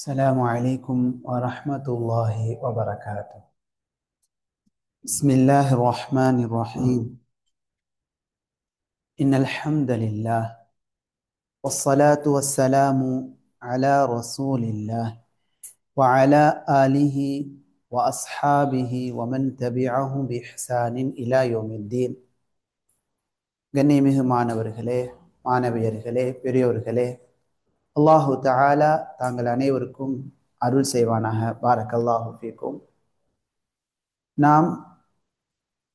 السلام عليكم ورحمة الله وبركاته. بسم الله الرحمن الرحيم. إن الحمد لله والصلاة والسلام على رسول الله وعلى آله وأصحابه ومن تبعهم بإحسان إلى يوم الدين. கண்ணியமிகு மாணவர்களே, மாணவியர்களே, பெரியோர்களே, அல்லாஹு தஆலா தாங்கள் அனைவருக்கும் அருள் செய்வானாக. பாரக்கல்லாஹு ஃபீக்கும். நாம்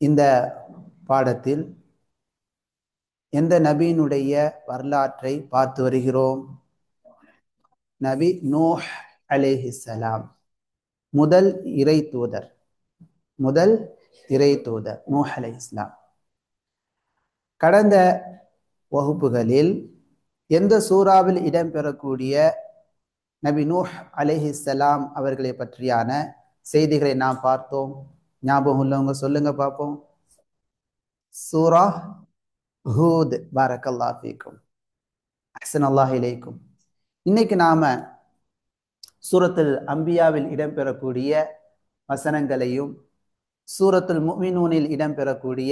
இந்த பாடத்தில் எந்த நபியினுடைய வரலாற்றை பார்த்து வருகிறோம்? நபி நூஹ் அலைஹிஸ்ஸலாம், முதல் இறை தூதர் நூஹ் அலைஹிஸ்ஸலாம். கடந்த வகுப்புகளில் எந்த சூறாவில் இடம்பெறக்கூடிய நபி நூஹ் அலைஹிஸ்ஸலாம் அவர்களை பற்றியான செய்திகளை நாம் பார்த்தோம்? ஞாபகம் உள்ளவங்க சொல்லுங்க பார்ப்போம். சூரா ஹூத். பாரக்கல்லாஹு ஃபீக்கும், அஹ்ஸனல்லாஹு இலைக்கும். இன்னைக்கு நாம சூரத்துல் அம்பியாவில் இடம்பெறக்கூடிய வசனங்களையும் சூரத்துல் முஃமினூனில் இடம்பெறக்கூடிய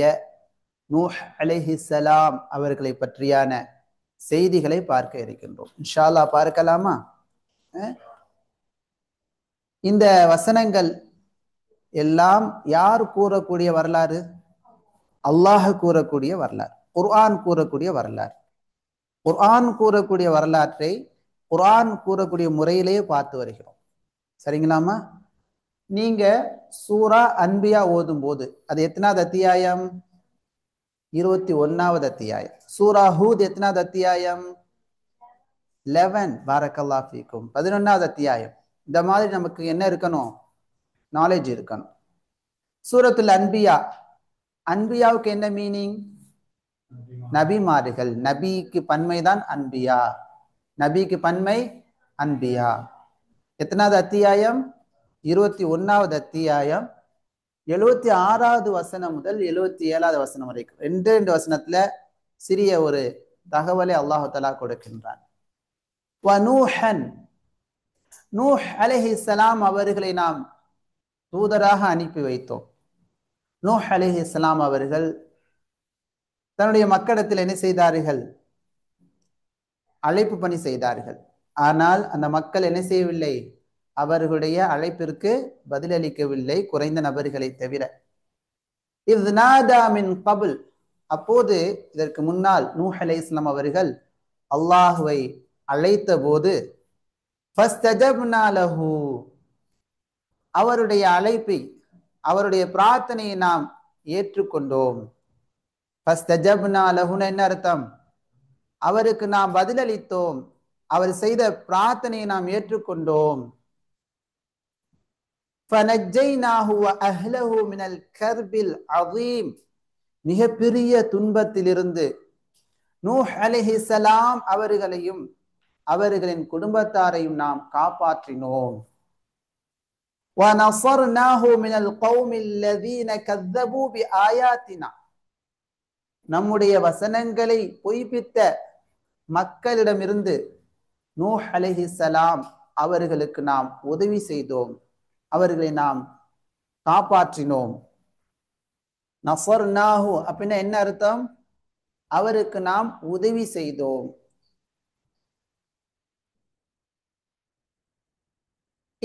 நூஹ் அலைஹிஸ்ஸலாம் அவர்களை பற்றியான செய்திகளை பார்க்க இருக்கின்றோம். இன்ஷா அல்லாஹ் பார்க்கலாமா? இந்த வசனங்கள் எல்லாம் யார் கூறக்கூடிய வரலாறு? அல்லாஹ் கூறக்கூடிய வரலாறு, குர்ஆன் கூறக்கூடிய வரலாறு. குர்ஆன் கூறக்கூடிய வரலாற்றை குர்ஆன் கூறக்கூடிய முறையிலேயே பார்த்து வருகிறோம். சரிங்களாமா? நீங்க சூரா அன்பியா ஓதும் போது அது எத்தனாவது அத்தியாயம்? 21வது அத்தியாயம். சூரா ஹூத் எத்தனாவது அத்தியாயம்? 11. பாரக்கல்லாஹு ஃபீக்கும், 11வது அத்தியாயம். இந்த மாதிரி நமக்கு என்ன இருக்கணும்? நாலேஜ் இருக்கணும். சூரத்துல் அன்பியா, அன்பியாவுக்கு என்ன மீனிங்? நபிமார்கள். நபிக்கு பன்மைதான் அன்பியா. நபிக்கு பன்மை அன்பியா. எத்தனாவது அத்தியாயம்? 21வது அத்தியாயம். 76வது வசனம் முதல் 77வது வசனம் வரைக்கும் ரெண்டு வசனத்துல சிறிய ஒரு தகவலை அல்லாஹ் தஆலா கொடுக்கின்றான். வநூஹன், நூஹ் அலைஹிஸ்ஸலாம் அவர்களை நாம் தூதராக அனுப்பி வைத்தோம். நூஹ் அலைஹிஸ்ஸலாம் அவர்கள் தன்னுடைய மக்களிடத்தில் என்ன செய்தார்கள்? அழைப்பு பணி செய்தார்கள். ஆனால் அந்த மக்கள் என்ன செய்யவில்லை? அவர்களுடைய அழைப்பிற்கு பதிலளிக்கவில்லை, குறைந்த நபர்களை தவிர. இத் நாதா மின் கபுல், அப்போது இதற்கு முன்னால் நூஹ் அலைஹிஸ்ஸலாம் அவர்கள் அல்லாஹுவை அழைத்த போது ஃபஸ்தஜப்னா லஹு, அவருடைய அழைப்பை, அவருடைய பிரார்த்தனையை நாம் ஏற்றுக்கொண்டோம். ஃபஸ்தஜப்னா லஹுனா என்ன அர்த்தம்? அவருக்கு நாம் பதிலளித்தோம், அவர் செய்த பிரார்த்தனையை நாம் ஏற்றுக்கொண்டோம். ஃபனஜ்ஜைனாஹு வ அஹ்லஹு மினல் கர்பில் அதீம், மிகப்பெரிய துன்பத்திலிருந்து நூஹ் அலைஹிஸ்ஸலாம் அவர்களையும் அவர்களின் குடும்பத்தாரையும் நாம் காப்பாற்றினோம். وَنَصَرْنَاهُ مِنَ الْقَوْمِ الَّذِينَ كَذَّبُوا بِآيَاتِنَا, நம்முடைய வசனங்களை பொய்ப்பித்த மக்களிடமிருந்து நூஹ் அலைஹிஸ்ஸலாம் அவர்களுக்கு நாம் உதவி செய்தோம், அவர்களை நாம் காப்பாற்றினோம். நஸர்னாஹு அப்படின்னா என்ன அர்த்தம்? அவருக்கு நாம் உதவி செய்தோம்.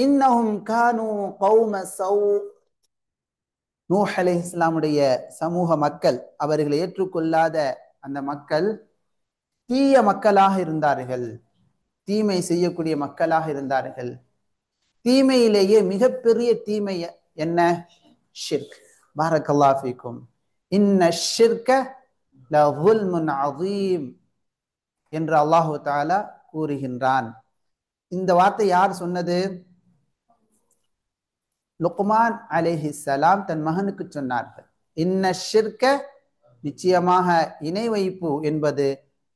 இன்னஹும் கானூ கௌம ஸௌ, நூஹ் அலைஹிஸ்ஸலாமுடைய சமூக மக்கள், அவர்களை ஏற்றுக்கொள்ளாத அந்த மக்கள் தீய மக்களாக இருந்தார்கள், தீமை செய்யக்கூடிய மக்களாக இருந்தார்கள். தீமையிலேயே மிகப்பெரிய தீமை என்ன? ஷிர்க். பாரக்கல்லாஹு ஃபீக்கும். இன்ன ஷிர்க லظுல்முன் அதீம் என்று அல்லாஹு தஆலா கூறுகின்றான். இந்த வார்த்தை யார் சொன்னது? லுக்மான் அலைஹிஸ்ஸலாம் தன் மகனுக்கு சொன்னார்கள். இன்ன ஷிர்க, நிச்சயமாக இணை வைப்பு என்பது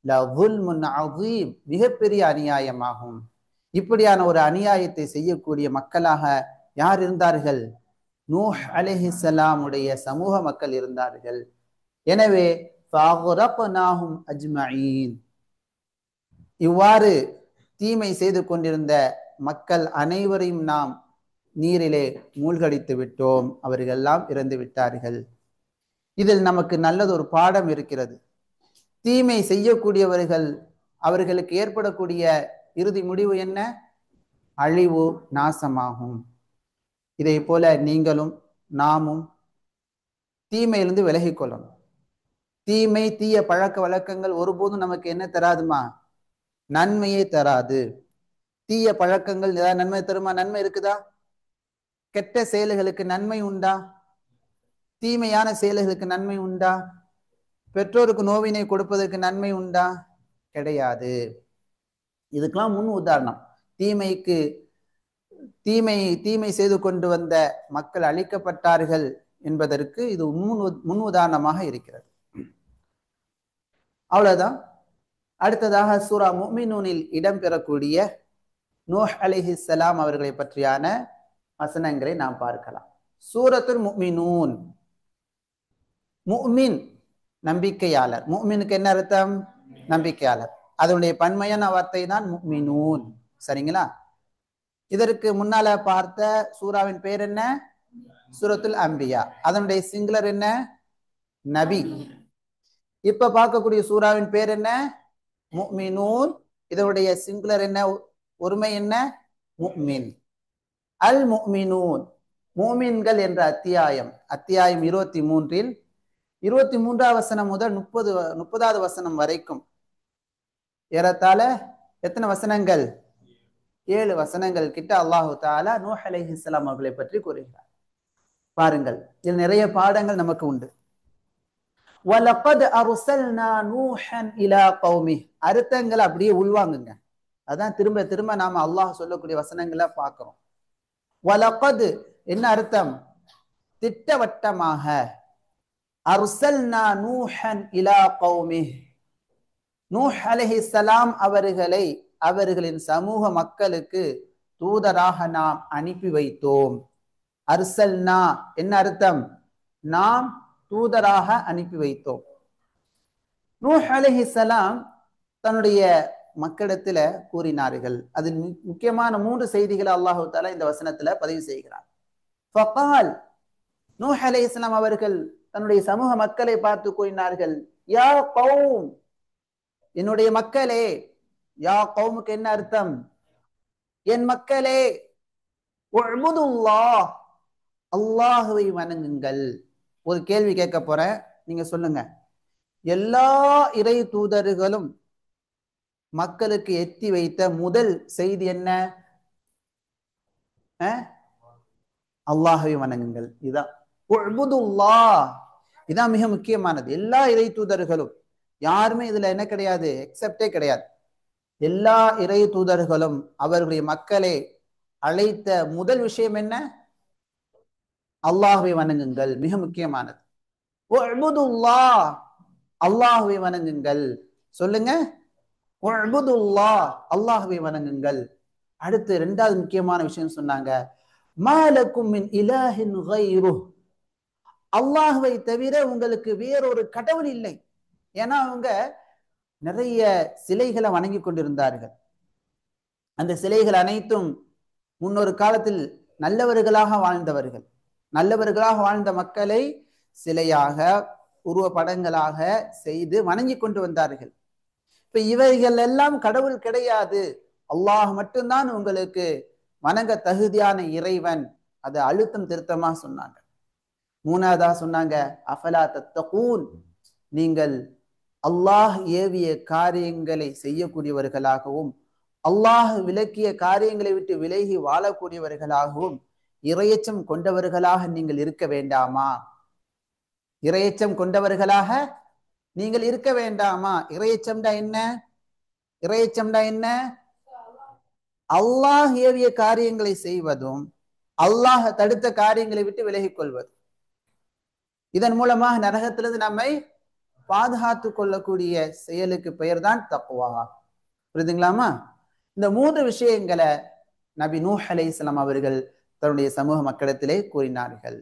லظுல்முன் அதீம், மிகப்பெரிய அநியாயமாகும். இப்படியான ஒரு அநியாயத்தை செய்யக்கூடிய மக்களாக யார் இருந்தார்கள்? நூஹ் அலைஹிஸ்ஸலாமுடைய சமூக மக்கள் இருந்தார்கள். எனவே ஃபஅக்ரக்னாஹும் அஜ்மஈன், இவ்வாறு தீமை செய்து கொண்டிருந்த மக்கள் அனைவரையும் நாம் நீரிலே மூழ்கடித்து விட்டோம், அவர்கள் எல்லாம் இறந்து விட்டார்கள். இதில் நமக்கு நல்லது ஒரு பாடம் இருக்கிறது. தீமை செய்யக்கூடியவர்கள் அவர்களுக்கு ஏற்படக்கூடிய இறுதி முடிவு என்ன? அழிவு, நாசமாகும். இதை போல நீங்களும் நாமும் தீமையிலிருந்து விலகிக் கொள்ளணும். தீமை, தீய பழக்க வழக்கங்கள் ஒருபோதும் நமக்கு என்ன தராதுமா? நன்மையே தராது. தீய பழக்கங்கள் ஏதாவது நன்மை தருமா? நன்மை இருக்குதா? கெட்ட செயல்களுக்கு நன்மை உண்டா? தீமையான செயல்களுக்கு நன்மை உண்டா? பெற்றோருக்கு நோவினை கொடுப்பதற்கு நன்மை உண்டா? கிடையாது. இதுக்கெல்லாம் முன் உதாரணம். தீமை செய்து கொண்டு வந்த மக்கள் அழிக்கப்பட்டார்கள் என்பதற்கு இது முன் உதாரணமாக இருக்கிறது. அவ்வளவுதான். அடுத்ததாக சூரா முஃமினூனில் இடம்பெறக்கூடிய நூஹ் அலைஹிஸ்ஸலாம் அவர்களை பற்றியான வசனங்களை நாம் பார்க்கலாம். சூரத்துல் முஃமினூன். முஃமின் நம்பிக்கையாளர். முஃமினுக்கு என்ன அர்த்தம்? நம்பிக்கையாளர். அதனுடைய பன்மையான வார்த்தை தான் முஃமினூன். சரிங்களா? இதற்கு முன்னால பார்த்த சூராவின் பெயர் என்ன? சூரத்துல் அம்பியா. அதனுடைய சிங்குலர் என்ன? நபி. இப்ப பார்க்கக்கூடிய சூராவின் பேர் என்ன? முஃமினூன். இதனுடைய சிங்குலர் என்ன? ஒருமை என்ன? முஃமின். அல் முஃமினூன், முஃமின்கள் என்ற அத்தியாயம் 23 23ஆம் வசனம் முதல் 30வது வசனம் வரைக்கும் ஏறத்தாழ எத்தனை வசனங்கள்? 7 வசனங்கள் கிட்ட அல்லாஹு தஆலா நூஹ் அலைஹிஸ்ஸலாம் அவர்களை பற்றி கூறுகிறார். பாருங்கள், இதில் நிறைய பாடங்கள் நமக்கு உண்டு. வலகத் அர்சல்னா நூஹன் இலா கௌமிஹ். அர்த்தங்களை அப்படியே உள்வாங்குங்க. அதான் திரும்ப திரும்ப நாம அல்லாஹ் சொல்லக்கூடிய வசனங்களை பார்க்கிறோம். வலகத் என்ன அர்த்தம்? திட்டவட்டமாக. அர்சல்னா நூஹன் இலா கௌமிஹ், நூஹ் அலைஹிஸ்ஸலாம் அவர்களை அவர்களின் சமூக மக்களுக்கு தூதராக நாம் அனுப்பி வைத்தோம். அர்சல்னா என்ன அர்த்தம்? நாம் தூதராக அனுப்பி வைத்தோம். நூஹ் அலைஹிஸ்ஸலாம் தன்னுடைய மக்களிடத்துல கூறினார்கள். அதில் முக்கியமான 3 செய்திகளை அல்லாஹு தஆலா இந்த வசனத்துல பதிவு செய்கிறார். ஃபகால், நூஹ் அலைஹிஸ்ஸலாம் அவர்கள் தன்னுடைய சமூக மக்களை பார்த்து கூறினார்கள், யா கௌம், என்னுடைய மக்களே. யா கௌமுக்கு என்ன அர்த்தம்? என் மக்களே. உஅ்புதுல்லாஹ், அல்லாஹ்வை வணங்குங்கள். ஒரு கேள்வி கேட்க போறேன், நீங்க சொல்லுங்க. எல்லா இறை தூதர்களும் மக்களுக்கு எத்தி வைத்த முதல் செய்தி என்ன? அல்லாஹ்வை வணங்குங்கள். இதான் உஅ்புதுல்லாஹ். இதான் மிக முக்கியமானது. எல்லா இறை தூதர்களும், யாருமே இதுல என்ன கிடையாது, எக்ஸெப்டே கிடையாது. எல்லா இறை தூதர்களும் அவர்களுடைய மக்களை அழைத்த முதல் விஷயம் என்ன? அல்லாஹ்வை வணங்குங்கள். மிக முக்கியமானது. உஅ்புதுல்லாஹ், அல்லாஹ்வை வணங்குங்கள். சொல்லுங்க, உஅ்புதுல்லாஹ், அல்லாஹ்வை வணங்குங்கள். அடுத்து 2வது முக்கியமான விஷயம் சொன்னாங்க, மாலக்கும் மின் இலாஹின் கைருஹ், அல்லாஹ்வை தவிர உங்களுக்கு வேறொரு கடவுள் இல்லை. ஏன்னா அவங்க நிறைய சிலைகளை வணங்கி கொண்டிருந்தார்கள். அந்த சிலைகள் அனைத்தும் முன்னொரு காலத்தில் நல்லவர்களாக வாழ்ந்தவர்கள், நல்லவர்களாக வாழ்ந்த மக்களை சிலையாக, உருவ படங்களாக செய்து வணங்கி கொண்டு வந்தார்கள். இப்ப இவைகள் எல்லாம் கடவுள் கிடையாது, அல்லாஹ் மட்டும்தான் உங்களுக்கு வணங்க தகுதியான இறைவன். அதை அழுத்தம் திருத்தமா சொன்னாங்க. 3வதா சொன்னாங்க, அஃபலா தத்தகூன், நீங்கள் அல்லாஹ் ஏவிய காரியங்களை செய்யக்கூடியவர்களாகவும் அல்லாஹ் விலக்கிய காரியங்களை விட்டு விலகி வாழக்கூடியவர்களாகவும் இறையச்சம் கொண்டவர்களாக நீங்கள் இருக்க வேண்டாமா? இறையச்சம் கொண்டவர்களாக நீங்கள் இருக்க வேண்டாமா? இறையச்சம்டா என்ன? இறையச்சம்டா என்ன? அல்லாஹ் ஏவிய காரியங்களை செய்வதும் அல்லாஹ் தடுத்த காரியங்களை விட்டு விலகிக் கொள்வது. இதன் மூலமாக நரகத்திலிருந்து நம்மை பாதுகாத்து கொள்ளக்கூடிய செயலுக்கு பெயர் தான் தக்வா. புரியுதுங்களாமா? இந்த 3 விஷயங்களை நபி நூஹ் அலைஹிஸ்ஸலாம் அவர்கள் தன்னுடைய சமூக மக்களிடத்திலே கூறினார்கள்.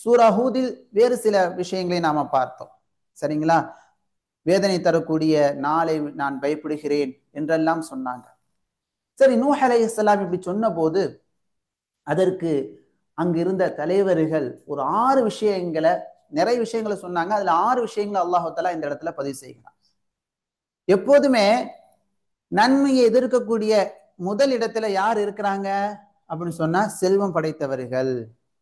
சூரா ஹூதில் வேறு சில விஷயங்களை நாம பார்த்தோம். சரிங்களா? வேதனை தரக்கூடிய நாளை நான் பயப்படுகிறேன் என்றெல்லாம் சொன்னாங்க. சரி, நூஹ் அலைஹிஸ்ஸலாம் இப்படி சொன்ன போது அதற்கு அங்கு இருந்த தலைவர்கள் ஒரு 6 விஷயங்களை, நிறைய விஷயங்களை சொன்னாங்க. அதுல 6 விஷயங்களை அல்லாஹ் தஆலா இந்த இடத்துல பதிவு செய்கிறான். எப்போதுமே நன்மையை எதிர்க்கக்கூடிய முதல் இடத்துல யார் இருக்கிறாங்க அப்படின்னு சொன்னா, செல்வம் படைத்தவர்கள்,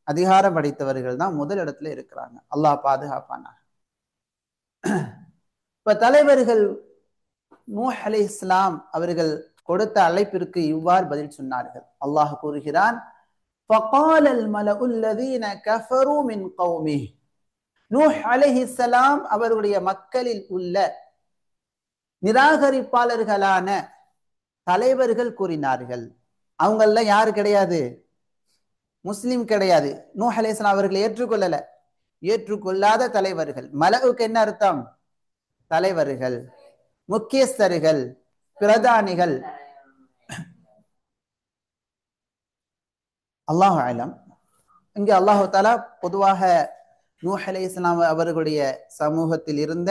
அதிகாரம் படைத்தவர்கள் தான் முதல் இடத்துல இருக்கிறாங்க. அல்லாஹ் பாதுகாப்பானா. இப்ப தலைவர்கள் நூஹ் அலைஹிஸ்ஸலாம் அவர்கள் கொடுத்த அழைப்பிற்கு இவ்வாறு பதில் சொன்னார்கள். அல்லாஹ் கூறுகிறான், فقال الملأ الذين كفروا من قومه. நூஹ் அலைஹிஸ்ஸலாம் அவருடைய மக்களில் உள்ள நிராகரிப்பாளர்களான தலைவர்கள் கூறினார்கள். அவங்கள யாரு கிடையாது, முஸ்லிம் கிடையாது. நூஹ் அலைஹிஸ்ஸலாம் அவர்களை ஏற்றுக்கொள்ளல. ஏற்றுக்கொள்ளாத தலைவர்கள். மலவுக்கு என்ன அர்த்தம்? தலைவர்கள், முக்கியஸ்தர்கள், பிரதானிகள். அல்லாஹு அலம். இங்கே அல்லாஹு தஆலா பொதுவாக நூஹ் அலைஹிஸ்ஸலாம் அவர்களுடைய சமூகத்தில் இருந்த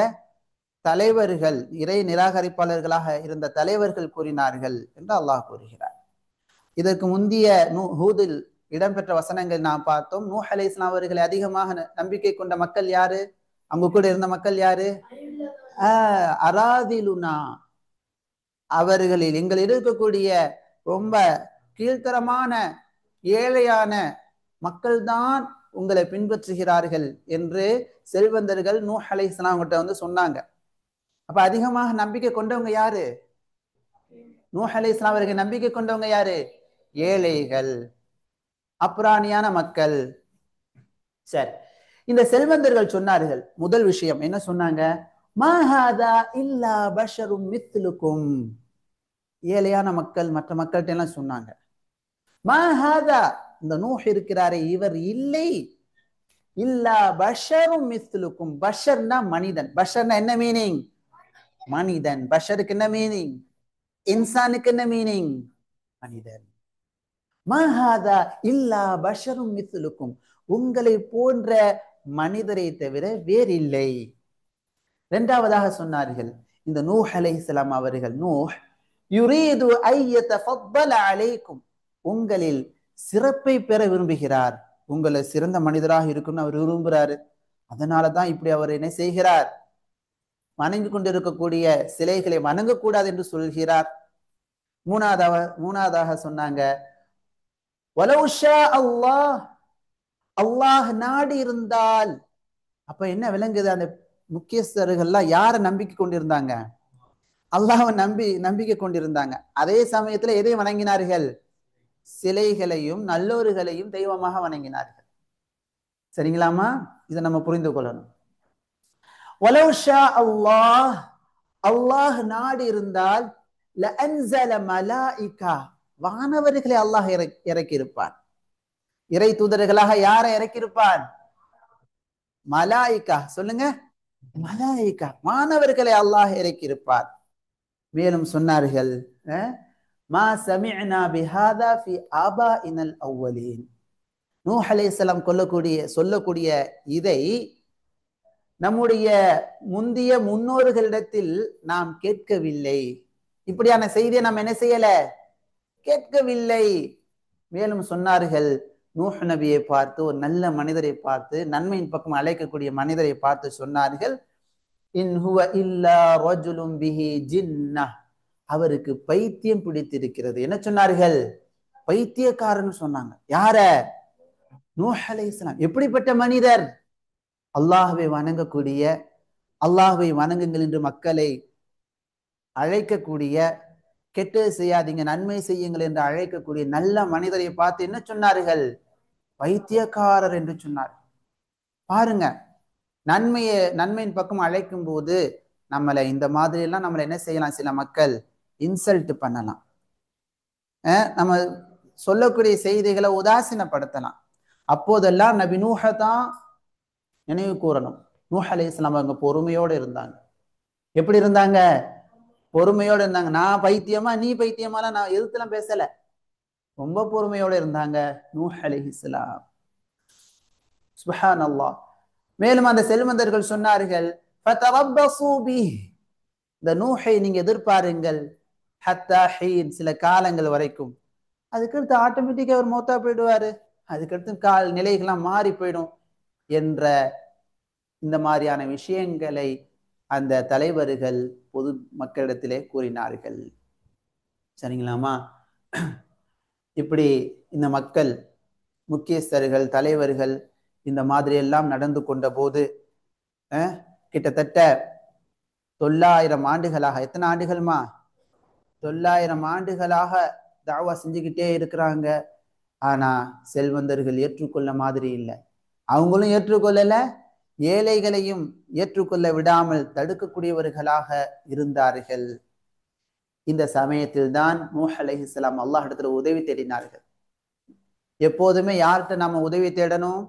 தலைவர்கள், இறை நிராகரிப்பாளர்களாக இருந்த தலைவர்கள் கூறினார்கள் என்று அல்லாஹ் கூறுகிறார். இதற்கு முந்தைய ஹூதில் இடம்பெற்ற வசனங்கள் நாம் பார்த்தோம். நூஹ் அலைஹிஸ்ஸலாம் அவர்களை அதிகமாக நம்பிக்கை கொண்ட மக்கள் யாரு? அங்கு கூட இருந்த மக்கள் யாரு? அராதிலுனா, அவர்களில் எங்கள் இருக்கக்கூடிய ரொம்ப கீழ்த்தரமான ஏழையான மக்கள் தான் உங்களை பின்பற்றுகிறார்கள் என்று செல்வந்தர்கள் நூஹ் அலைஹிஸ்ஸலாம் கிட்ட வந்து சொன்னாங்க. அப்ப அதிகமாக நம்பிக்கை கொண்டவங்க யாரு? நூஹ் அலைஹிஸ்ஸலாம் அவர்கள் நம்பிக்கை கொண்டவங்க யாரு? ஏழைகள், அப்ராணியான மக்கள். சரி, இந்த செல்வந்தர்கள் சொன்னார்கள், முதல் விஷயம் என்ன சொன்னாங்க? மா ஹாதா இல்லா பஷரும் மித்லுக்கும். ஏழையான மக்கள் மற்ற மக்கள்கிட்ட எல்லாம் சொன்னாங்க, மா ஹாதா, இந்த நூஹ் இருக்கிறாரே இவர் இல்லை, இல்லா பஷரும் மித்லுக்கும். பஷர்னா மனிதன். பஷர்னா என்ன மீனிங்? மனிதன். பஷருக்கு என்ன மீனிங்? இன்சானுக்கு என்ன மீனிங்? மனிதன். மா ஹாதா இல்லா பஷரும் மித்லுக்கும், உங்களை போன்ற மனிதரை தவிர வேறில்லை. இரண்டாவதாக சொன்னார்கள் இந்த நூஹ் அலைஹிஸ்ஸலாம் அவர்கள், நூஹ் யுரீது ஐயதஃபத்தல அலைக்கும், உங்களில் சிறப்பை பெற விரும்புகிறார். உங்களை சிறந்த மனிதராக இருக்கும்னு அவர் விரும்புகிறாரு. அதனால தான் இப்படி அவர் என்ன செய்கிறார்? வணங்கி கொண்டிருக்கக்கூடிய சிலைகளை வணங்கக்கூடாது என்று சொல்கிறார். மூணாவதாக சொன்னாங்க, வலவ் ஷா அல்லாஹ், அல்லாஹ் நாடி இருந்தால். அப்ப என்ன விளங்குது? அந்த முக்கியஸ்தர்கள்லாம் யாரை நம்பிக்கை கொண்டிருந்தாங்க? அல்லாஹ்வை நம்பிக்கை கொண்டிருந்தாங்க. அதே சமயத்துல எதை வணங்கினார்கள்? சிலைகளையும் நல்லோர்களையும் தெய்வமாக வணங்கினார்கள். சரிங்களாமா? இதை நம்ம புரிந்து கொள்ளணும். வலவ் ஷா அல்லாஹ், அல்லாஹ் நாடி இருந்தால் லஅன்ஸல மலாயிகா, வானவர்களை அல்லாஹ் இறக்கி இருப்பான். இறை தூதர்களாக யாரை இறக்கியிருப்பான்? மலாயிகா. சொல்லுங்க, மலாயிகா, மாணவர்களை அல்லாஹ் இறக்கியிருப்பார். மேலும் சொன்னார்கள், மா சமிஅனா பிஹாதா ஃபி ஆபாஇனல் அவ்வலீன். நூஹ் அலைஹிஸ்ஸலாம் சொல்லக்கூடிய இதை நம்முடைய முந்திய முன்னோர்களிடத்தில் நாம் கேட்கவில்லை. இப்படியான செய்தியை நாம் என்ன செய்யல? கேட்கவில்லை. மேலும் சொன்னார்கள், நூஹ் நபியை பார்த்து, ஒரு நல்ல மனிதரை பார்த்து, நன்மையின் பக்கம் அழைக்கக்கூடிய மனிதரை பார்த்து சொன்னார்கள், இன் ஹுவ இல்லா ரஜுலுன் பிஹி ஜின்னஹ், அவருக்கு பைத்தியம் பிடித்திருக்கிறது. என்ன சொன்னார்கள்? பைத்தியக்காரன்னு சொன்னாங்க. யார? நூஹ் அலைஹிஸ்ஸலாம். எப்படிப்பட்ட மனிதர்? அல்லாஹ்வை வணங்கக்கூடிய, அல்லாஹ்வை வணங்குங்கள் என்று மக்களை அழைக்கக்கூடிய, கெட்டது செய்யாதீங்க நன்மை செய்யுங்கள் என்று அழைக்கக்கூடிய நல்ல மனிதரை பார்த்து என்ன சொன்னார்கள்? பைத்தியக்காரர் என்று சொன்னார். பாருங்க, நன்மையின் பக்கம் அழைக்கும் போது நம்மளை இந்த மாதிரி எல்லாம் நம்மளை என்ன செய்யலாம்? சில மக்கள் இன்சல்ட் பண்ணலாம். நம்ம சொல்லக்கூடிய செய்திகளை உதாசீனப்படுத்தலாம். அப்போதெல்லாம் நபி நூஹ தான் நினைவு கூறணும். நூஹ் அலைஹிஸ்ஸலாம் அவங்க பொறுமையோடு இருந்தாங்க. எப்படி இருந்தாங்க? பொறுமையோடு இருந்தாங்க. நான் பைத்தியமா நீ பைத்தியமாலாம் நான் எதிர்த்துலாம் பேசல. ரொம்ப பொறுமையோடு இருந்தாங்க நூஹ் அலைஹிஸ்ஸலாம். சுப்ஹானல்லாஹ். மேலும் அந்த செல்வந்தர்கள் சொன்னார்கள், ஃபதரப்பஸூ பிஹ், இந்த நூஹை நீங்க எதிர்பாருங்கள், ஹத்தா ஹீன், சில காலங்கள் வரைக்கும். அதுக்கடுத்து ஆட்டோமேட்டிக்கா அவர் மௌத்தா போயிடுவாரு, அதுக்கடுத்து நிலைகள்லாம் மாறி போயிடும் என்ற இந்த மாதிரியான விஷயங்களை அந்த தலைவர்கள் பொது மக்களிடத்திலே கூறினார்கள். சரிங்களாமா? இப்படி இந்த மக்கள், முக்கியஸ்தர்கள், தலைவர்கள் இந்த மாதிரி எல்லாம் நடந்து கொண்ட போது கிட்டத்தட்ட 900 ஆண்டுகளாக, எத்தனை ஆண்டுகள்மா? 900 ஆண்டுகளாக தாவா செஞ்சுக்கிட்டே இருக்கிறாங்க. ஆனா செல்வந்தர்கள் ஏற்றுக்கொள்ள மாதிரி இல்லை. அவங்களும் ஏற்றுக்கொள்ளல, ஏழைகளையும் ஏற்றுக்கொள்ள விடாமல் தடுக்கக்கூடியவர்களாக இருந்தார்கள். இந்த சமயத்தில் தான் நூஹ் அலைஹிஸ்ஸலாம் அல்லாஹ் இடத்துல உதவி தேடினார்கள். எப்போதுமே யார்கிட்ட நாம உதவி தேடணும்?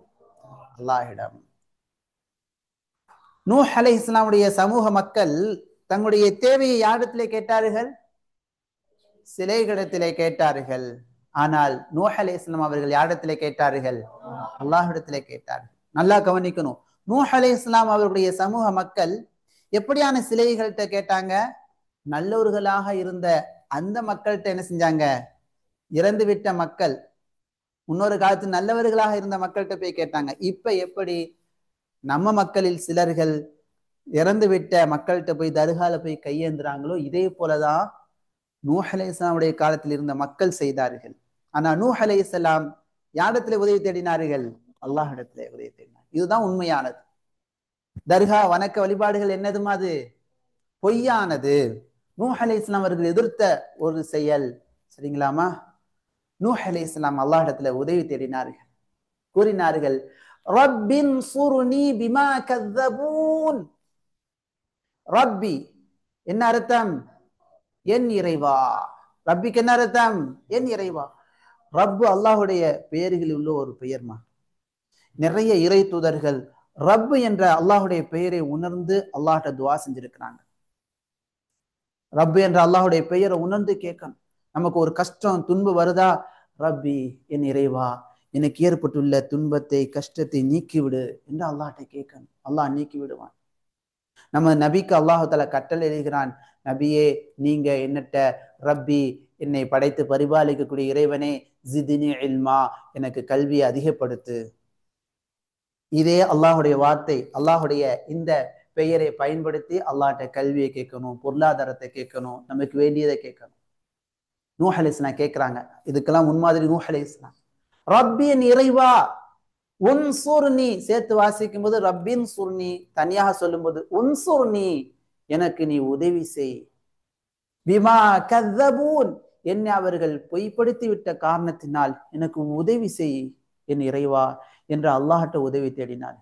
அல்லாஹ்விடம். நூஹ் அலைஹிஸ்ஸலாமுடைய சமூக மக்கள் தங்களுடைய தேவையை யாரிடத்திலே கேட்டார்கள்? சிலைகளிடத்திலே கேட்டார்கள். ஆனால் நூஹ் அலைஹிஸ்ஸலாம் அவர்கள் யாரிடத்திலே கேட்டார்கள்? அல்லாஹ்விடத்திலே கேட்டார்கள். நல்லா கவனிக்கணும். நூஹ் அலைஹிஸ்ஸலாம் அவர்களுடைய சமூக மக்கள் எப்படியான சிலைகள்கிட்ட கேட்டாங்க? நல்லவர்களாக இருந்த அந்த மக்கள்கிட்ட என்ன செஞ்சாங்க? இறந்து விட்ட மக்கள், முன்னொரு காலத்து நல்லவர்களாக இருந்த மக்கள்கிட்ட போய் கேட்டாங்க. இப்ப எப்படி நம்ம மக்களில் சிலர்கள் இறந்து விட்ட மக்கள்கிட்ட போய் தர்கால போய் கையேந்துறாங்களோ, இதே போலதான் நூஹ் அலைஹிஸ்ஸலாமுடைய காலத்தில் இருந்த மக்கள் செய்தார்கள். ஆனா நூஹ் அலைஹிஸ்ஸலாம் யாரிடத்திலே உதவி தேடினார்கள்? அல்லாஹ்விடத்திலே உதவி தேடினார். இதுதான் உண்மையானது. தர்கா வணக்க வழிபாடுகள் என்னதுமா? அது பொய்யானது. நூஹ் அலைஹிஸ்ஸலாம் அவர்கள் எதிர்த்த ஒரு செயல். சரிங்களாமா? நூஹ் அலைஹிஸ்ஸலாம் அல்லாஹ்விடத்திலே உதவி தேடினார்கள். கூறினார்கள், ரப்பின் சுர்னி பிமா கzzabun. ரப்பி என்ன அர்த்தம்? என் இறைவா. ரப்பிக்கு என்ன அர்த்தம்? என் இறைவா. ரப்பு அல்லாஹுடைய பெயர்களில் உள்ள ஒரு பெயர்மா. நிறைய இறை தூதர்கள் ரப்பு என்ற அல்லாஹுடைய பெயரை உணர்ந்து அல்லாஹ்ட்ட துவா செஞ்சிருக்கிறாங்க. ரப்பு என்ற அல்லாஹுடைய பெயரை உணர்ந்து கேட்கணும். நமக்கு ஒரு கஷ்டம் துன்பம் வருதா, ரப்பி என் இறைவா, எனக்கு ஏற்பட்டுள்ள துன்பத்தை கஷ்டத்தை நீக்கிவிடு என்று அல்லாஹ்ட்ட கேட்கணும். அல்லாஹ் நீக்கி விடுவான். நம்ம நபிக்கு அல்லாஹு தஆலா கட்டளை எழுகிறான், நபியே நீங்க என்னட்ட ரப்பி என்னை படைத்து பரிபாலிக்கக்கூடிய இறைவனே, ஜிதினி இல்மா, எனக்கு கல்வியை அதிகப்படுத்து. இதே அல்லாஹுடைய வார்த்தை. அல்லாஹுடைய இந்த பெயரை பயன்படுத்தி அல்லாஹ்ட்ட கல்வியை கேட்கணும், பொருளாதாரத்தை கேட்கணும், நமக்கு வேண்டியதை கேட்கணும். நூஹ் அலைஹிஸ்ஸலாம் கேட்கிறாங்க. இதுக்கெல்லாம் முன்மாதிரி நூஹ் அலைஹிஸ்ஸலாம். ரப்பி என் இறைவா, உன்சுர்னி சேர்த்து வாசிக்கும் போது ரப்பின் சுர்னி, தனியாக சொல்லும் போது உன்சுர்னி, எனக்கு நீ உதவி செய். பிமா கzzabun, என்னை அவர்கள் பொய்ப்படுத்தி விட்ட காரணத்தினால் எனக்கு உதவி செய் என் இறைவா என்று அல்லாஹ்ட்ட உதவி தேடினார்.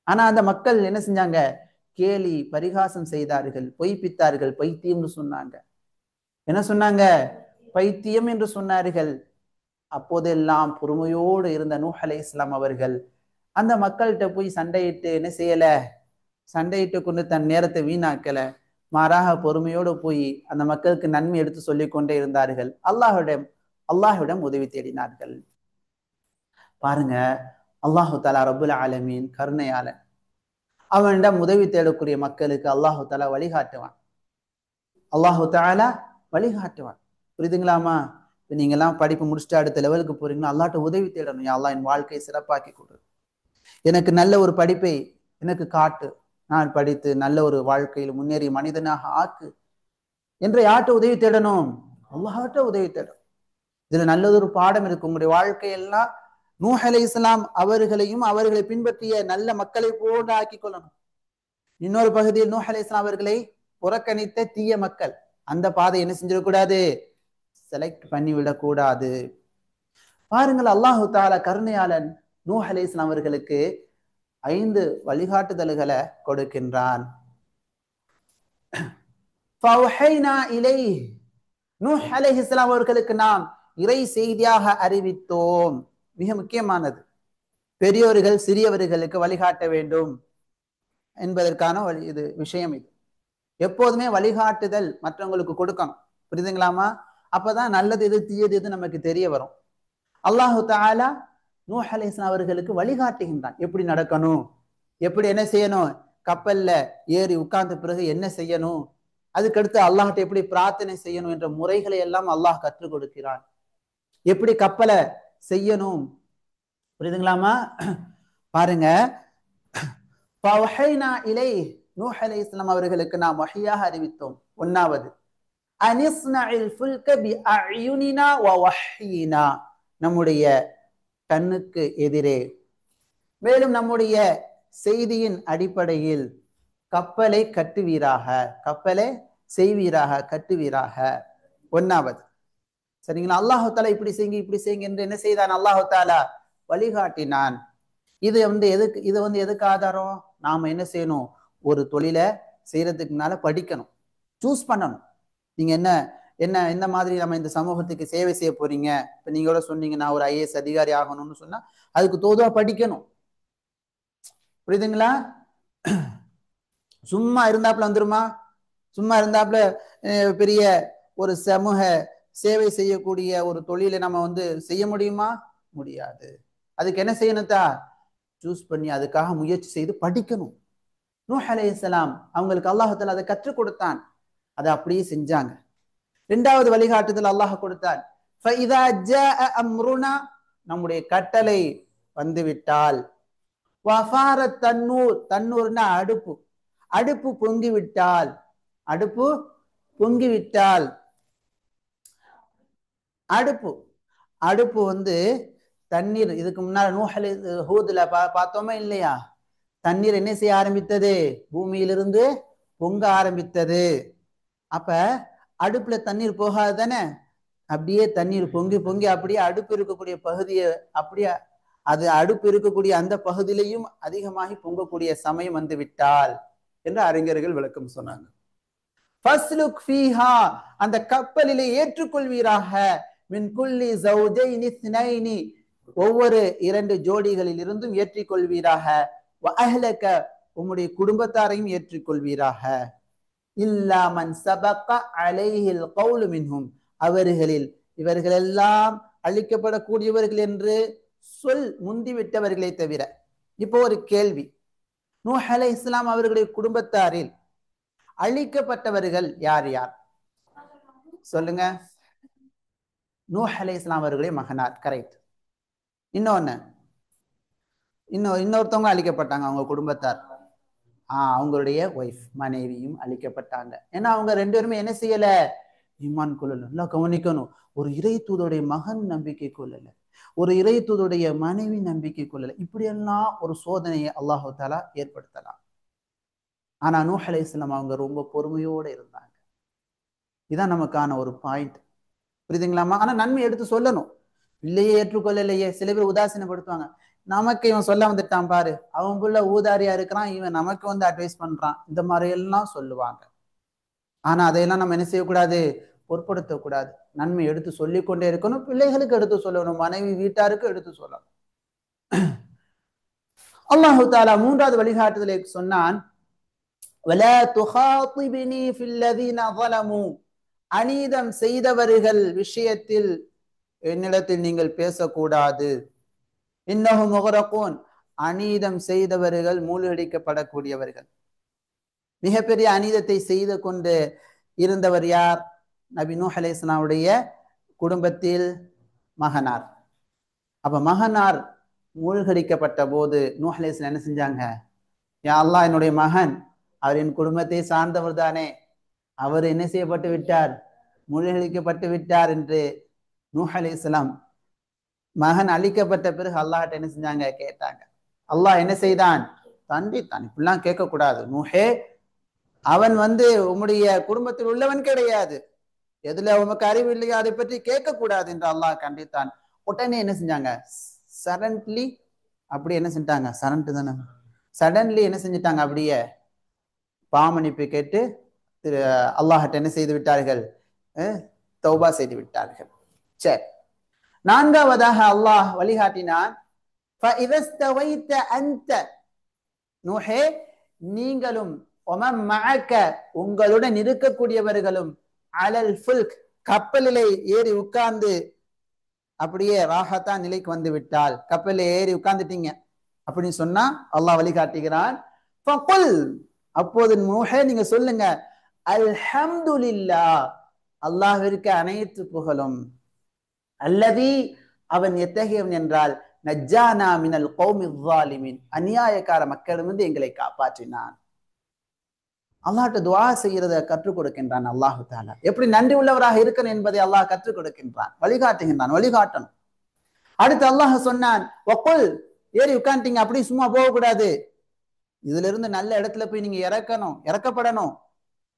ஆனா அந்த மக்கள் என்ன செஞ்சாங்க? கேலி பரிகாசம் செய்தார்கள், பொய்ப்பித்தார்கள், பைத்தியம்னு சொன்னாங்க. என்ன சொன்னாங்க? பைத்தியம் என்று சொன்னார்கள். அப்போதெல்லாம் பொறுமையோடு இருந்த நூஹ் அலைஹிஸ்ஸலாம் அவர்கள் அந்த மக்கள்கிட்ட போய் சண்டையிட்டு என்ன செய்யல? சண்டையிட்டு கொண்டு தன் நேரத்தை வீணாக்கல. மாறாக பொறுமையோடு போய் அந்த மக்களுக்கு நன்மை எடுத்து சொல்லிக் கொண்டே இருந்தார்கள். அல்லாஹ்விடம் உதவி தேடினார்கள். பாருங்க, அல்லாஹு தஆலா ரப்புல் ஆலமீன் கருணையாளன். அவனிடம் உதவி தேடக்கூடிய மக்களுக்கு அல்லாஹு தஆலா வழிகாட்டுவான். அல்லாஹு தஆலா வழிகாட்டுவான். புரியுதுங்களாமா? நீங்க எல்லாம் படிப்பு முடிச்சுட்டு அடுத்த லெவலுக்கு போறீங்கன்னா அல்லாஹ்ட்ட உதவி தேடணும். யா அல்லாஹ், என் வாழ்க்கையை சிறப்பாக்கி கொடு, எனக்கு நல்ல ஒரு படிப்பை எனக்கு காட்டு, நான் படித்து நல்ல ஒரு வாழ்க்கையில் முன்னேறிய மனிதனாக ஆக்கு என்று யார்கிட்ட உதவி தேடணும்? அல்லாஹ்ட்ட உதவி தேடணும். இதுல நல்லதொரு பாடம் இருக்கு. உங்களுடைய வாழ்க்கையெல்லாம் நூஹ் அலைஹிஸ்ஸலாம் அவர்களையும் அவர்களை பின்பற்றிய நல்ல மக்களை போன்று ஆக்கி கொள்ளணும். இன்னொரு பகுதியில் நூஹ் அலைஹிஸ்ஸலாம் அவர்களை புறக்கணித்த தீய மக்கள், அந்த பாதை என்ன செஞ்சிடக்கூடாது? செலக்ட் பண்ணி விடக்கூடாது. பாருங்கள், அல்லாஹு தஆலா கருணையாளன். நூஹ் அலைஹிஸ்ஸலாம் அவர்களுக்கு 5 வழிகாட்டுதல்களை கொடுக்கின்றான். நூஹ் அலைஹிஸ்ஸலாம் அவர்களுக்கு நாம் இறை செய்தியாக அறிவித்தோம். மிக முக்கியமானது. பெரியோர்கள் சிறியவர்களுக்கு வழிகாட்ட வேண்டும் என்பதற்கான இது விஷயம். இது எப்போதுமே வழிகாட்டுதல் மற்றவங்களுக்கு கொடுக்கணும். புரியுதுங்களாமா? அப்பதான் நல்லது எது தீயது எது நமக்கு தெரிய வரும். அல்லாஹு தஆலா நூஹ் அலைஹிஸ்ஸலாம் அவர்களுக்கு வழிகாட்டுகின்றான். எப்படி நடக்கணும், எப்படி என்ன செய்யணும், கப்பல்ல ஏறி உட்கார்ந்த பிறகு என்ன செய்யணும், அதுக்கடுத்து அல்லாஹ்ட்ட எப்படி பிரார்த்தனை செய்யணும் என்ற முறைகளை எல்லாம் அல்லாஹ் கற்றுக் கொடுக்கிறான். எப்படி கப்பலை செய்யணும், புரியுதுங்களாமா? பாருங்க, நூஹ் அலைஹிஸ்ஸலாம் அவர்களுக்கு நாம் வஹியாக அறிவித்தோம். ஒன்னாவது, அனிஸ்னஇல் ஃபுல்க பிஅயுனினா வ வஹ்யினா, நம்முடைய கண்ணுக்கு எதிரே, மேலும் நம்முடைய செய்தியின் அடிப்படையில் கப்பலை கட்டுவீராக, கப்பலை செய்வீராக, கட்டுவீராக. ஒன்னாவது, சரிங்களா? அல்லாஹு தாலா இப்படி செய்யுங்க இப்படி செய்யுங்க என்று என்ன செய்தான்? அல்லாஹு தாலா வழிகாட்டினான். இது எதுக்கு ஆதாரம்? நாம என்ன செய்யணும்? ஒரு தொழிலை செய்யறதுக்கு முன்னால படிக்கணும், சூஸ் பண்ணணும். நீங்க என்ன என்ன இந்த மாதிரி நம்ம இந்த சமூகத்துக்கு சேவை செய்ய போறீங்க. இப்ப நீங்க கூட சொன்னீங்க, நான் ஒரு ஐஏஎஸ் அதிகாரி ஆகணும்னு சொன்னா அதுக்கு தோதுவா படிக்கணும், புரியுதுங்களா? சும்மா இருந்தாப்புல வந்துருமா? சும்மா இருந்தாப்புல பெரிய ஒரு சமூக சேவை செய்யக்கூடிய ஒரு தொழிலை நம்ம செய்ய முடியுமா? முடியாது. அதுக்கு என்ன செய்யணுத்தா? சூஸ் பண்ணி அதுக்காக முயற்சி செய்து படிக்கணும். நூஹ் அலைஹிஸ்ஸலாம் அவங்களுக்கு அல்லாஹ் தஆலா அதை கற்றுக் கொடுத்தான். அதை அப்படியே செஞ்சாங்க. இரண்டாவது வழிகாட்டுதல் அல்லாஹ் கொடுத்தான், ஃபஇதா ஜாஅ அம்ருனா, நம்முடைய கட்டளை வந்துவிட்டால், வஃபாரத் தன்னூர், தன்னூர்னா அடுப்பு, அடுப்பு பொங்கிவிட்டால், அடுப்பு பொங்கிவிட்டால், அடுப்பு அடுப்பு தண்ணீர், இதுக்கு முன்னால ஹூதுல பார்த்தோமா இல்லையா? தண்ணீர் என்ன செய்ய ஆரம்பித்தது? பூமியிலிருந்து பொங்க ஆரம்பித்தது. அப்ப அடுப்புல தண்ணீர் போகாது தானே, அப்படியே தண்ணீர் பொங்கி பொங்கி அப்படியே அடுப்பு இருக்கக்கூடிய பகுதியை, அப்படியே அது அடுப்பு இருக்கக்கூடிய அந்த பகுதியிலையும் அதிகமாகி பொங்கக்கூடிய சமயம் வந்து விட்டால் என்று அறிஞர்கள் விளக்கம் சொன்னாங்க. ஃபஸ்லுக் ஃபீஹா, அந்த கப்பலிலே ஏற்றுக்கொள்வீராக, மின் குல்லி ஸௌஜைனி இஸ்னைனி, ஒவ்வொரு 2 ஜோடிகளில் இருந்தும் ஏற்றிக்கொள்வீராக, வ அஹ்லக, உம்முடைய குடும்பத்தாரையும் ஏற்றிக்கொள்வீராக, இல்லா மன் சபக அலைஹில் கௌலு மின்ஹும், அவர்களில் இவர்களெல்லாம் அழிக்கப்படக்கூடியவர்கள் என்று சொல் முந்திவிட்டவர்களை தவிர. இப்போ ஒரு கேள்வி, நூஹ் அலைஹிஸ்ஸலாம் அவர்களுடைய குடும்பத்தாரில் அழிக்கப்பட்டவர்கள் யார் யார் சொல்லுங்க? நூஹ் அலைஹிஸ்ஸலாம் அவர்களுடைய மகனார், கரெக்ட். இன்னொருத்தவங்க அழிக்கப்பட்டாங்க, அவங்க குடும்பத்தார். அவங்களுடைய ஒய்ஃப், மனைவியும் அழிக்கப்பட்டாங்க. ஏன்னா அவங்க 2 பேருமே என்ன செய்யல? ஈமான் கொள்ளல. நல்லா கவனிக்கணும், ஒரு இறை தூதருடைய மகன் நம்பிக்கை கொள்ளல, ஒரு இறை தூதருடைய மனைவி நம்பிக்கை கொள்ளல. இப்படியெல்லாம் ஒரு சோதனையை அல்லாஹு தஆலா ஏற்படுத்தலாம். ஆனா நூஹ் அலைஹிஸ்ஸலாம் அவங்க ரொம்ப பொறுமையோடு இருந்தாங்க. இதான் நமக்கான ஒரு பாயிண்ட், புரியுதுங்களாமா? ஆனா நன்மை எடுத்து சொல்லணும். இல்லையே, ஏற்றுக்கொள்ளலையே, சில பேர் உதாசீனப்படுத்துவாங்க. நமக்கு இவன் சொல்ல வந்துட்டான் பாரு, அவன் புள்ள ஊதாரியா இருக்கிறான், இவன் நமக்கு அட்வைஸ் பண்றான், இந்த மாதிரி எல்லாம் சொல்லுவாங்க. ஆனா அதையெல்லாம் நம்ம என்ன செய்யக்கூடாது? பொருட்படுத்தக்கூடாது. நன்மை எடுத்து சொல்லிக்கொண்டே இருக்கணும். பிள்ளைகளுக்கு எடுத்து சொல்லணும், மனைவி வீட்டாருக்கு எடுத்து சொல்லணும். அல்லாஹு தஆலா மூன்றாவது வழிகாட்டுதலை சொன்னான், வலா துஹாதிபினி ஃபில் லதீன ஸலமு, அநீதம் செய்தவர்கள் விஷயத்தில் என்னிடத்தில் நீங்கள் பேசக்கூடாது. இன்னஹும் முக்ரகூன், அநீதம் செய்தவர்கள் மூழ்கடிக்கப்படக்கூடியவர்கள். மிகப்பெரிய அநீதத்தை செய்து கொண்டு இருந்தவர் யார்? நபி நூஹ் அலைஹிஸ்ஸலாமுடைய குடும்பத்தில் மகனார். அப்ப மகனார் மூழ்கடிக்கப்பட்ட போது நூஹ் அலைஹிஸ்ஸலாம் என்ன செஞ்சாங்க? யா அல்லாஹ், என்னுடைய மகன் அவர் என் குடும்பத்தை சார்ந்தவர் தானே, அவர் என்ன செய்யப்பட்டு விட்டார்? மூழ்கடிக்கப்பட்டு விட்டார் என்று நூஹ் அலைஹிஸ்ஸலாம் மகன் அழிக்கப்பட்ட பிறகு அல்லாஹ்ட்ட என்ன செஞ்சாங்க? கேட்டாங்க. அல்லாஹ் என்ன செய்தான்? தண்டித்தான். இப்படிலாம் கேட்கக்கூடாது நூஹே, அவன் உம்முடைய குடும்பத்தில் உள்ளவன் கிடையாது, எதுல உமக்கு அறிவு இல்லையோ அதை பற்றி கேட்கக்கூடாது என்று அல்லாஹ் கண்டித்தான். உடனே என்ன செஞ்சாங்க? சடன்லி, அப்படி என்ன செஞ்சாங்க? சடன்லி என்ன செஞ்சிட்டாங்க? அப்படியே பாவமன்னிப்பு கேட்டு அல்லாஹ்ட்ட என்ன செய்து விட்டார்கள்? தௌபா செய்து விட்டார்கள். சரி, நான்காவதாக அல்லாஹ் வழிகாட்டினான், நூஹே, நீங்களும் உங்களுடன் இருக்கக்கூடியவர்களும் அலல் ஃபுல்க், கப்பலிலே ஏறி உட்கார்ந்து அப்படியே ராஹத்தா நிலைக்கு வந்து விட்டால், கப்பலில் ஏறி உட்கார்ந்துட்டீங்க அப்படின்னு சொன்னா அல்லாஹ் வழிகாட்டுகிறான், அப்போது நூஹே நீங்க சொல்லுங்க, அல்ஹம்துலில்லாஹ், அல்லாஹ்விற்கு அனைத்து புகழும். அல்லதி, அவன் எத்தகையவன் என்றால், நஜ்ஜானா மினல் கௌமி ஸாலிமீன், அநியாயக்கார மக்களிடமிருந்து எங்களை காப்பாற்றினான். அல்லாஹ்ட்ட துஆ செய்யறத கற்றுக் கொடுக்கின்றான் அல்லாஹு தஆலா. எப்படி நன்றி உள்ளவராக இருக்கணும் என்பதை அல்லாஹ் கற்றுக் கொடுக்கின்றான், வழிகாட்டுகின்றான், வழிகாட்டணும். அடுத்து அல்லாஹ் சொன்னான், வக்குல், ஏறி உட்காந்துட்டீங்க அப்படி சும்மா போகக்கூடாது, இதுல இருந்து நல்ல இடத்துல போய் நீங்க இறக்கப்படணும்.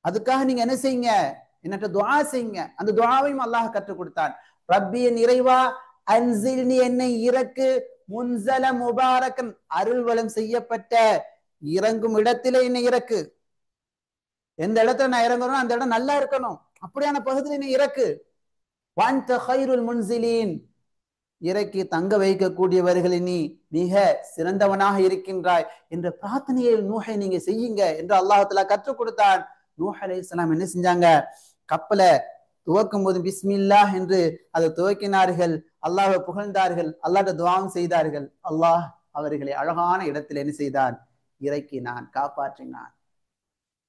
அதுக்காக நீங்க என்ன செய்யுங்க, என்னட்ட துஆ செய்யுங்க. அந்த துஆவையும் அல்லாஹ் கற்றுக் கொடுத்தான். ரப்பி, என் இறைவா, அன்சில்னி, என்னை இறக்கு, முன்சல முபாரக்கன், அருள்வளம் செய்யப்பட்ட இறங்கும் இடத்திலே என்னை இறக்கு. எந்த இடத்துல நான் இறங்குறோம் அந்த இடம் நல்லா இருக்கணும், அப்படியான பகுதியில் என்னை இறக்கு. வஅன்த கைருல் முன்சிலீன், இறக்கி தங்க வைக்கக்கூடியவர்களில் நீ மிக சிறந்தவனாக இருக்கின்றாய் என்ற பிரார்த்தனையை நூஹை நீங்க செய்யுங்க என்று அல்லாஹ் தஆலா கற்றுக் கொடுத்தான். நூஹ் அலைஹிஸ்ஸலாம் என்ன செஞ்சாங்க, கப்பலை துவக்கும் போது பிஸ்மில்லாஹ் என்று அதை துவக்கினார்கள், அல்லாஹ்வை புகழ்ந்தார்கள், அல்லாஹ்ட்ட துஆவும் செய்தார்கள். அல்லாஹ் அவர்களை அழகான இடத்தில் என்ன செய்தான், இறக்கினான், காப்பாற்றினான்.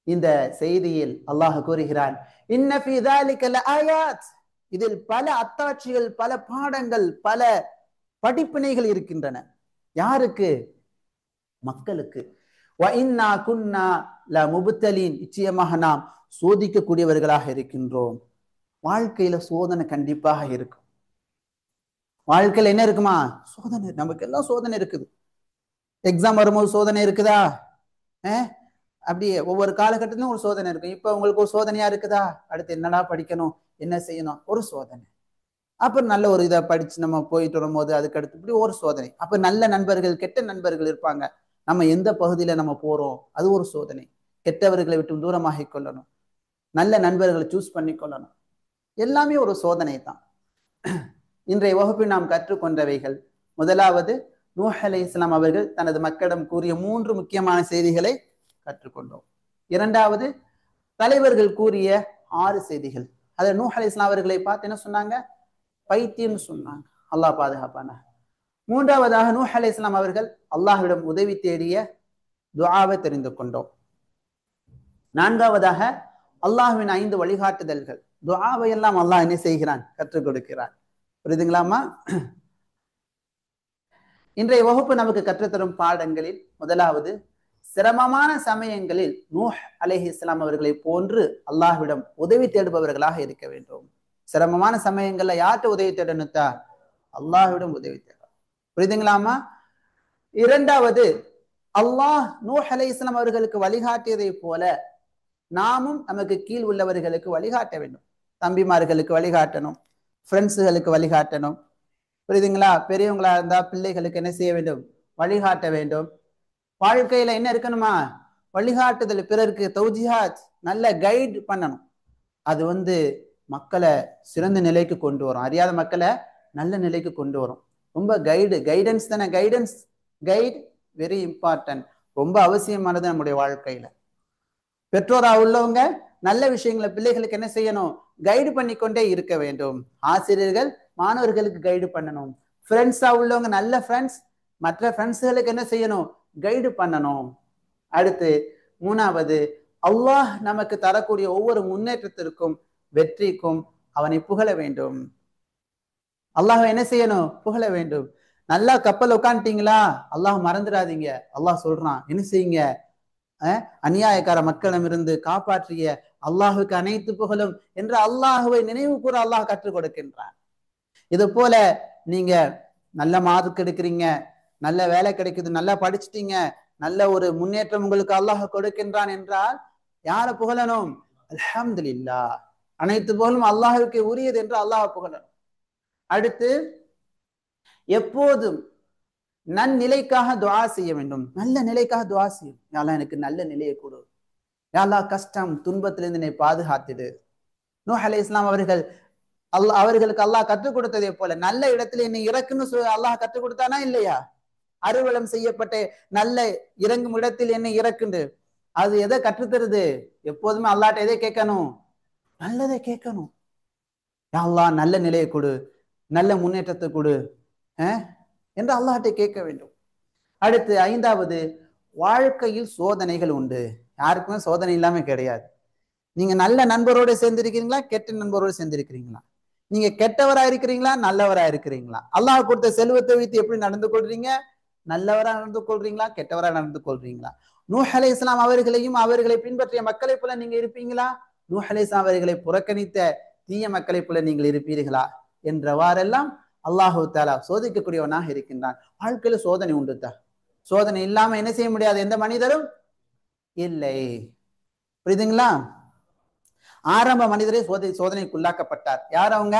இந்த செய்தியில் அல்லாஹ் கூறுகிறான், இன்ன ஃபீ ஸாலிக லஆயாத், இதில் பல அத்தாட்சிகள், பல பாடங்கள், பல படிப்பினைகள் இருக்கின்றன. யாருக்கு? மக்களுக்கு. வ இன்னா குன்னா லமுப்தலீன், நிச்சயமாக நாம் சோதிக்கக்கூடியவர்களாக இருக்கின்றோம். வாழ்க்கையில சோதனை கண்டிப்பாக இருக்கும். வாழ்க்கையில என்ன இருக்குமா, சோதனை. நமக்கு எல்லாம் சோதனை இருக்குது. எக்ஸாம் வரும்போது சோதனை இருக்குதா? அப்படியே ஒவ்வொரு காலகட்டத்திலும் ஒரு சோதனை இருக்கும். இப்ப உங்களுக்கு ஒரு சோதனையா இருக்குதா? அடுத்து என்னடா படிக்கணும், என்ன செய்யணும், ஒரு சோதனை. அப்ப நல்ல ஒரு இதை படிச்சு நம்ம போயிட்டு வரும்போது அதுக்கு அடுத்து இப்படி ஒரு சோதனை. அப்ப நல்ல நண்பர்கள், கெட்ட நண்பர்கள் இருப்பாங்க. நம்ம எந்த பகுதியில நம்ம போறோம், அது ஒரு சோதனை. கெட்டவர்களை விட்டு தூரமாகி கொள்ளணும், நல்ல நண்பர்களை சூஸ் பண்ணி கொள்ளணும். எல்லாமே ஒரு சோதனை தான். இன்றைய வகுப்பில் நாம் கற்றுக்கொண்டவைகள், முதலாவது நூஹ் அலைஹிஸ்ஸலாம் அவர்கள் தனது மக்களிடம் கூறிய 3 முக்கியமான செய்திகளை கற்றுக்கொண்டோம். இரண்டாவது, தலைவர்கள் கூறிய 6 செய்திகள். அதை நூஹ் அலைஹிஸ்ஸலாம் அவர்களை பார்த்து என்ன சொன்னாங்க, பைத்தியம்னு சொன்னாங்க. அல்லாஹ் பாதுகாப்பானா. மூன்றாவதாக நூஹ் அலைஹிஸ்ஸலாம் அவர்கள் அல்லாஹ்விடம் உதவி தேடிய துஆவை தெரிந்து கொண்டோம். நான்காவதாக அல்லாஹ்வின் 5 வழிகாட்டுதல்கள், துஆவை எல்லாம் அல்லாஹ் என்ன செய்கிறான், கற்றுக் கொடுக்கிறான். புரியுதுங்களாமா? இன்றைய வகுப்பு நமக்கு கற்றுத்தரும் பாடங்களில் முதலாவது, சிரமமான சமயங்களில் நூஹ் அலைஹிஸ்ஸலாம் அவர்களை போன்று அல்லாஹ்விடம் உதவி தேடுபவர்களாக இருக்க வேண்டும். சிரமமான சமயங்கள்ல யார்கிட்ட உதவி தேடணுத்தா? அல்லாஹ்விடம் உதவி தேடணும். புரியுதுங்களாமா? இரண்டாவது, அல்லாஹ் நூஹ் அலைஹிஸ்ஸலாம் அவர்களுக்கு வழிகாட்டியதை போல நாமும் நமக்கு கீழ் உள்ளவர்களுக்கு வழிகாட்ட வேண்டும். தம்பிமார்களுக்கு வழிகாட்டணும், ஃப்ரெண்ட்ஸுகளுக்கு வழிகாட்டணும். புரியுதுங்களா? பெரியவங்களா இருந்தா பிள்ளைகளுக்கு என்ன செய்ய வேண்டும், வழிகாட்ட வேண்டும். வாழ்க்கையில என்ன இருக்கணுமா, வழிகாட்டுதல், பிறருக்கு தௌஜிஹாத், நல்ல கைட் பண்ணணும். அது மக்களை சிறந்த நிலைக்கு கொண்டு வரும், அறியாத மக்களை நல்ல நிலைக்கு கொண்டு வரும். ரொம்ப கைடன்ஸ் தானே, கைட் வெரி இம்பார்ட்டன்ட், ரொம்ப அவசியமானது நம்முடைய வாழ்க்கையில. பெற்றோரா உள்ளவங்க நல்ல விஷயங்களை பிள்ளைகளுக்கு என்ன செய்யணும், கைடு பண்ணிக்கொண்டே இருக்க வேண்டும். ஆசிரியர்கள் மாணவர்களுக்கு கைடு பண்ணணும். ஃப்ரெண்ட்ஸா உள்ளவங்க நல்ல ஃப்ரெண்ட்ஸ் மற்ற ஃப்ரெண்ட்ஸுகளுக்கு என்ன செய்யணும், கைடு பண்ணணும். அடுத்து மூணாவது, அல்லாஹ் நமக்கு தரக்கூடிய ஒவ்வொரு முன்னேற்றத்திற்கும் வெற்றிக்கும் அவனை புகழ வேண்டும். அல்லாஹ் என்ன செய்யணும், புகழ வேண்டும். நல்லா கப்பல் உட்காந்துட்டீங்களா, அல்லாஹ் மறந்துடாதீங்க. அல்லாஹ் சொல்றான், என்ன செய்யுங்க, அநியாயக்கார மக்களிடமிருந்து காப்பாற்றிய அல்லாஹுக்கு அனைத்து புகழும் என்று அல்லாஹுவை நினைவு கூற அல்லாஹ் கற்றுக் கொடுக்கின்றான். இது போல நீங்க நல்ல மார்க் எடுக்கிறீங்க, நல்ல வேலை கிடைக்குது, நல்லா படிச்சுட்டீங்க, நல்ல ஒரு முன்னேற்றம் உங்களுக்கு அல்லாஹ் கொடுக்கின்றான் என்றால் யாரை புகழணும், அல்ஹம்துலில்லாஹ், அனைத்து புகழும் அல்லாஹுக்கு உரியது என்று அல்லாஹ் புகழணும். அடுத்து எப்போதும் நன்னிலைக்காக துஆ செய்ய வேண்டும். நல்ல நிலைக்காக துஆ செய்யும். யா அல்லாஹ் எனக்கு நல்ல நிலையை கொடு, யா அல்லாஹ் கஷ்டம் துன்பத்திலிருந்து என்னை பாதுகாத்திடு. நூஹ் அலைஹிஸ்ஸலாம் அவர்களுக்கு அல்லாஹ் கற்றுக் கொடுத்ததே போல நல்ல இடத்துல என்னை இறக்குன்னு அல்லாஹ் கற்றுக் கொடுத்தானா இல்லையா? அறுவலம் செய்யப்பட்ட நல்ல இறங்கும் இடத்தில் என்னை இறக்குண்டு. அது எதை கற்றுத்தருது? எப்போதுமே அல்லாஹ்ட்ட எதை கேட்கணும், நல்லதை கேட்கணும். யா அல்லாஹ் நல்ல நிலையை கொடு, நல்ல முன்னேற்றத்தை கொடு என்று அல்லாஹ்ட்ட கேட்க வேண்டும். அடுத்து ஐந்தாவது, வாழ்க்கையில் சோதனைகள் உண்டு. யாருக்குமே சோதனை இல்லாம கிடையாது. நீங்க நல்ல நண்பரோட சேர்ந்திருக்கிறீங்களா, கெட்ட நண்பரோட சேர்ந்திருக்கிறீங்களா? நீங்க கெட்டவரா இருக்கிறீங்களா, நல்லவரா இருக்கிறீங்களா? அல்லாஹ் கொடுத்த செல்வத்தை வைத்து எப்படி நடந்து கொள்றீங்க? நல்லவரா நடந்து கொள்றீங்களா, கெட்டவரா நடந்து கொள்றீங்களா? நூஹ் அலைஹிஸ்ஸலாம் அவர்களையும் அவர்களை பின்பற்றிய மக்களை போல நீங்க இருப்பீங்களா? நூஹ் அலைஹிஸ்ஸலாம் அவர்களை புறக்கணித்த தீய மக்களை போல நீங்கள் இருப்பீர்களா என்றவாறெல்லாம் அல்லாஹு தாலா சோதிக்கக்கூடியவனாக இருக்கின்றான். வாழ்க்கையில சோதனை உண்டுதா? சோதனை இல்லாம என்ன செய்ய முடியாது எந்த மனிதரும் இல்லை. புரியுதுங்களா? ஆரம்ப மனிதரே சோதனைக்குள்ளாக்கப்பட்டார். யார் அவங்க?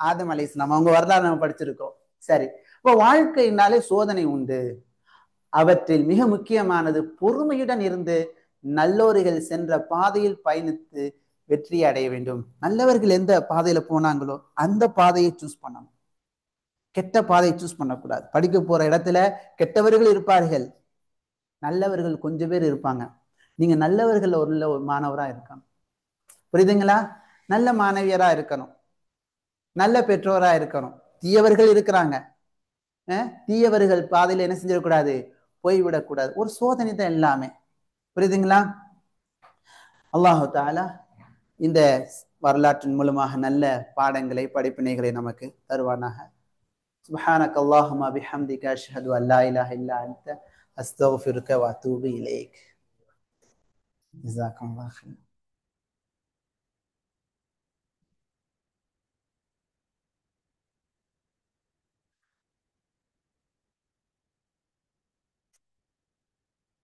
ஆதம் அலைஹிஸ்ஸலாம். அவங்க வரலாறு நம்ம படிச்சிருக்கோம். சரி, இப்போ வாழ்க்கையினாலே சோதனை உண்டு. அவற்றில் மிக முக்கியமானது பொறுமையுடன் இருந்து நல்லோர்கள் சென்ற பாதையில் பயணித்து வெற்றி அடைய வேண்டும். நல்லவர்கள் எந்த பாதையில போனாங்களோ அந்த பாதையை சூஸ் பண்ணணும். கெட்ட பாதையை சூஸ் பண்ணக்கூடாது. படிக்க போற இடத்துல கெட்டவர்கள் இருப்பார்கள், நல்லவர்கள் கொஞ்சம் பேர் இருப்பாங்க. நீங்க நல்லவர்கள் ஒரு மாணவரா இருக்கணும். புரியுதுங்களா? நல்ல மாணவியரா இருக்கணும், நல்ல பெற்றோரா இருக்கணும். தீயவர்கள் இருக்கிறாங்க, தீயவர்கள் பாதையில என்ன செஞ்சிடக்கூடாது, போய்விடக்கூடாது. ஒரு சோதனை தான் எல்லாமே. புரியுதுங்களா? அல்லாஹு தாலா இந்த வரலாற்றின் மூலமாக நல்ல பாடங்களை படிப்பினைகளை நமக்கு தருவானாக. சுப்ஹானக அல்லாஹும்ம பிஹம்திக அஷ்ஹது அன் லா இலாஹ இல்லா அன்த அஸ்தக்ஃபிருக வ அத்தூபு இலைக். ஜஸாக்கல்லாஹு